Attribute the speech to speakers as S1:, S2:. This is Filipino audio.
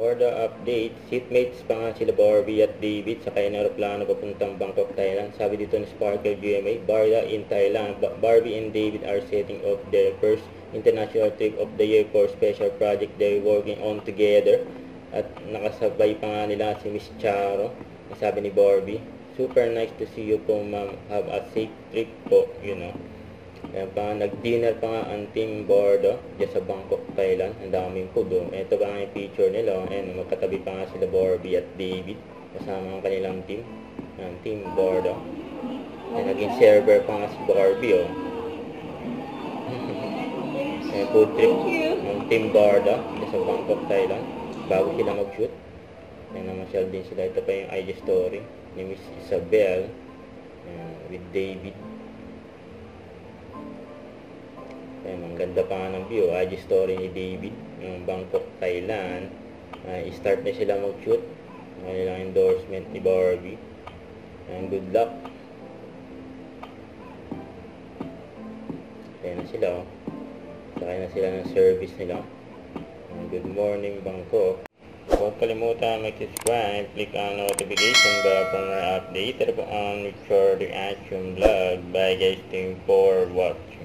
S1: For the update, seatmates pa nga sila Barbie at David sa kaya aeroplano papuntang Bangkok, Thailand. Sabi dito ni Sparkle GMA, Barda in Thailand. Barbie and David are setting off their first international trip of the year for special project they're working on together. At nakasabay pa nga nila si Miss Charo. Sabi ni Barbie, super nice to see you po ma'am. Have a safe trip po, you know. Kaya pa nag-dinner pa nga ang team Bordo dyan sa Bangkok, Thailand. Ang daming food. Ito pa nga yung picture nila. Ayan, magkatabi pa nga sila Barbie at David kasama ang kanilang team. Ang team Bordo. Ayan, naging server pa nga si Barbie. Ayan, food trip ng team Bordo dyan sa Bangkok, Thailand. Bago sila mag-shoot. Ayan, namasyal din sila. Ito pa yung IG story ni Miss Isabel with David. Ayan, ang ganda pa nga ng view. IG story ni David ng Bangkok, Thailand. Start na sila mag-shoot. Kanilang endorsement ni Barbie. And good luck. Ayan na sila. Sakay na sila ng service nila. Good morning, Bangkok. Huwag kalimutan mag-subscribe. Click on notification bell for more update. Ito po ang Richard Reaction Vlog. Bye guys. Thank you for watching.